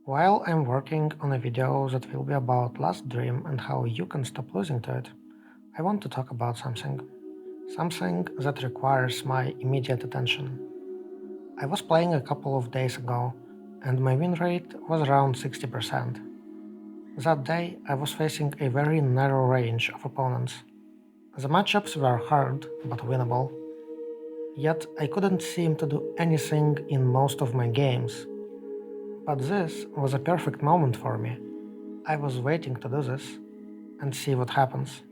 While I'm working on a video that will be about Last Dream and how you can stop losing to it, I want to talk about something. Something that requires my immediate attention. I was playing a couple of days ago, and my win rate was around 60%. That day, I was facing a very narrow range of opponents. The matchups were hard, but winnable. Yet, I couldn't seem to do anything in most of my games. But this was a perfect moment for me. I was waiting to do this and see what happens.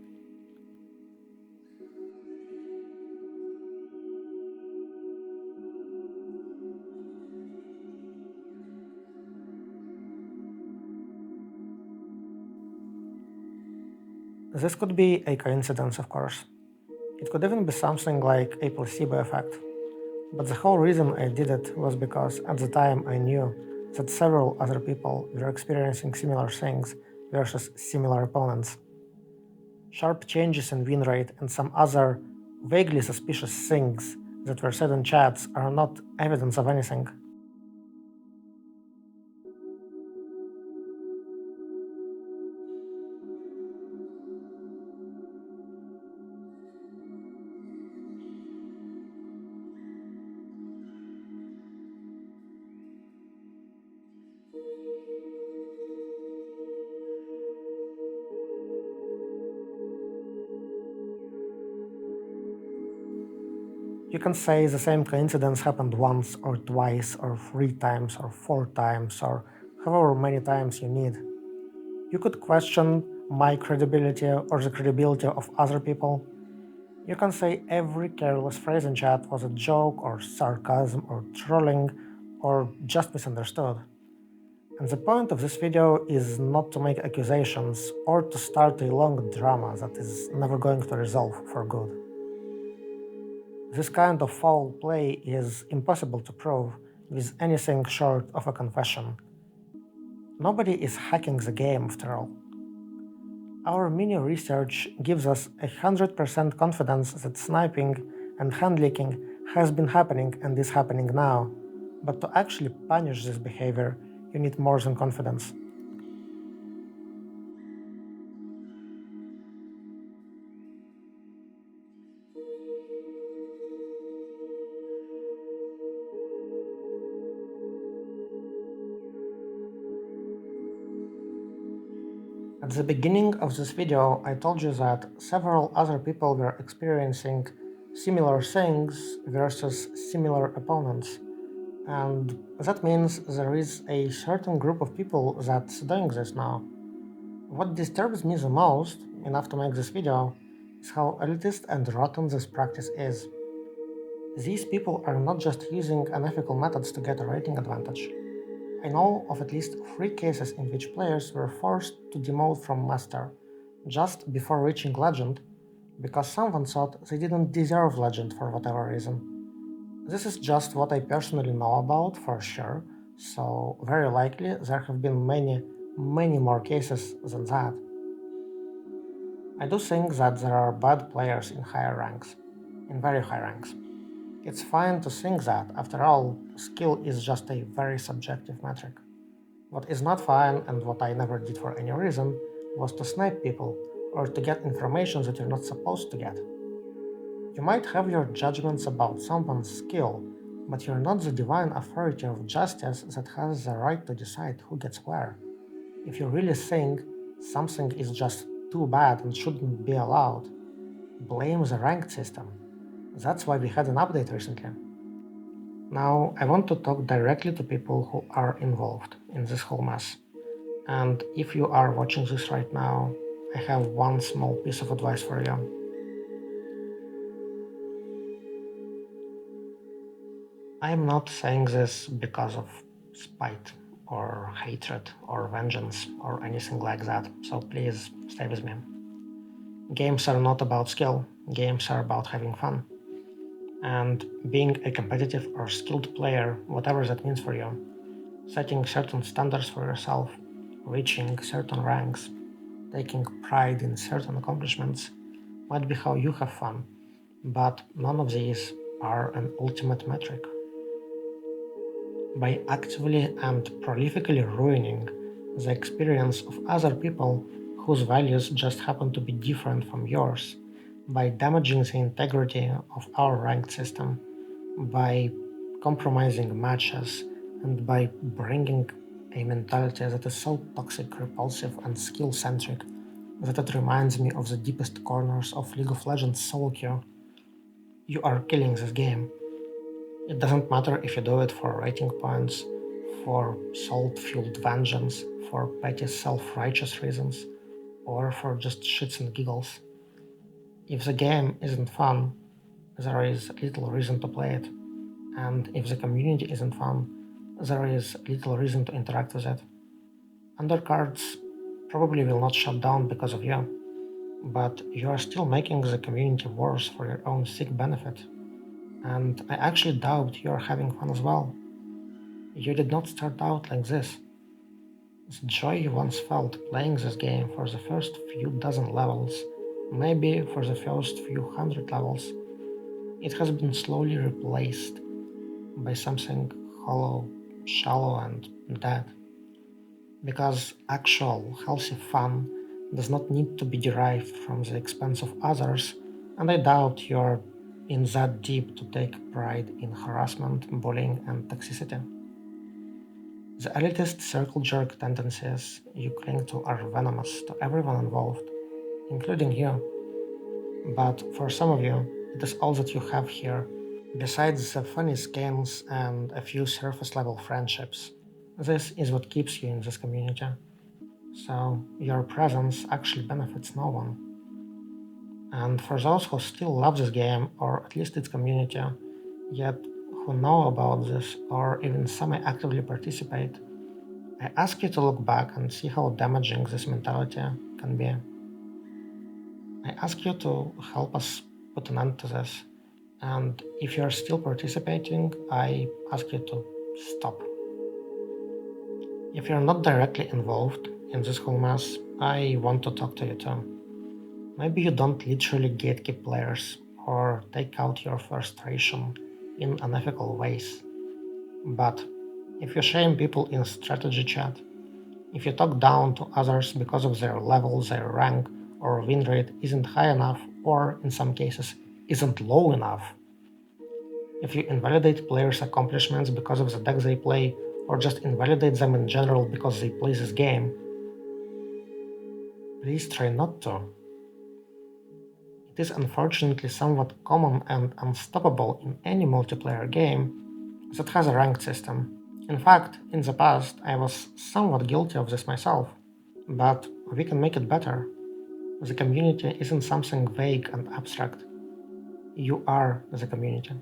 This could be a coincidence, of course. It could even be something like a placebo effect. But the whole reason I did it was because at the time I knew that several other people were experiencing similar things versus similar opponents. Sharp changes in win rate and some other vaguely suspicious things that were said in chats are not evidence of anything. You can say the same coincidence happened once or twice or three times or four times or however many times you need. You could question my credibility or the credibility of other people. You can say every careless phrase in chat was a joke or sarcasm or trolling or just misunderstood. And the point of this video is not to make accusations or to start a long drama that is never going to resolve for good. This kind of foul play is impossible to prove with anything short of a confession. Nobody is hacking the game after all. Our mini research gives us 100% confidence that sniping and hand leaking has been happening and is happening now. But to actually punish this behavior, you need more than confidence. At the beginning of this video, I told you that several other people were experiencing similar things versus similar opponents. And that means there is a certain group of people that's doing this now. What disturbs me the most, enough to make this video, is how elitist and rotten this practice is. These people are not just using unethical methods to get a rating advantage. I know of at least 3 cases in which players were forced to demote from Master just before reaching Legend because someone thought they didn't deserve Legend for whatever reason. This is just what I personally know about for sure, so very likely there have been many more cases than that. I do think that there are bad players in higher ranks, in very high ranks. It's fine to think that, after all, skill is just a very subjective metric. What is not fine, and what I never did for any reason, was to snipe people, or to get information that you're not supposed to get. You might have your judgments about someone's skill, but you're not the divine authority of justice that has the right to decide who gets where. If you really think something is just too bad and shouldn't be allowed, blame the ranked system. That's why we had an update recently. Now, I want to talk directly to people who are involved in this whole mess. And if you are watching this right now, I have one small piece of advice for you. I am not saying this because of spite or hatred or vengeance or anything like that, so please stay with me. Games are not about skill, games are about having fun. And being a competitive or skilled player, whatever that means for you, setting certain standards for yourself, reaching certain ranks, taking pride in certain accomplishments might be how you have fun, but none of these are an ultimate metric. by actively and prolifically ruining the experience of other people whose values just happen to be different from yours, by damaging the integrity of our ranked system, by compromising matches, and by bringing a mentality that is so toxic, repulsive, and skill centric that it reminds me of the deepest corners of League of Legends solo queue. You are killing this game. It doesn't matter if you do it for rating points, for salt fueled vengeance, for petty self righteous reasons, or for just shits and giggles. If the game isn't fun, there is little reason to play it, and if the community isn't fun, there is little reason to interact with it. Undercards probably will not shut down because of you, but you are still making the community worse for your own sick benefit. And I actually doubt you are having fun as well. You did not start out like this. The joy you once felt playing this game for the first few dozen levels, maybe for the first few hundred levels, it has been slowly replaced by something hollow, shallow, and dead. Because actual, healthy fun does not need to be derived from the expense of others, and I doubt you're in that deep to take pride in harassment, bullying, and toxicity. The elitist circle jerk tendencies you cling to are venomous to everyone involved, including you. But for some of you, it is all that you have here, besides the funny skins and a few surface level friendships. This is what keeps you in this community. So your presence actually benefits no one. And for those who still love this game, or at least its community, yet who know about this or even semi-actively participate, I ask you to look back and see how damaging this mentality can be. I ask you to help us put an end to this. And if you're still participating, I ask you to stop. If you're not directly involved in this whole mess, I want to talk to you too. Maybe you don't literally gatekeep players or take out your frustration in unethical ways. But if you shame people in strategy chat, if you talk down to others because of their level, their rank, or win rate isn't high enough, or in some cases, isn't low enough, if you invalidate players' accomplishments because of the deck they play, or just invalidate them in general because they play this game, please try not to. It is unfortunately somewhat common and unstoppable in any multiplayer game that has a ranked system. In fact, in the past, I was somewhat guilty of this myself, but we can make it better. The community isn't something vague and abstract. You are the community.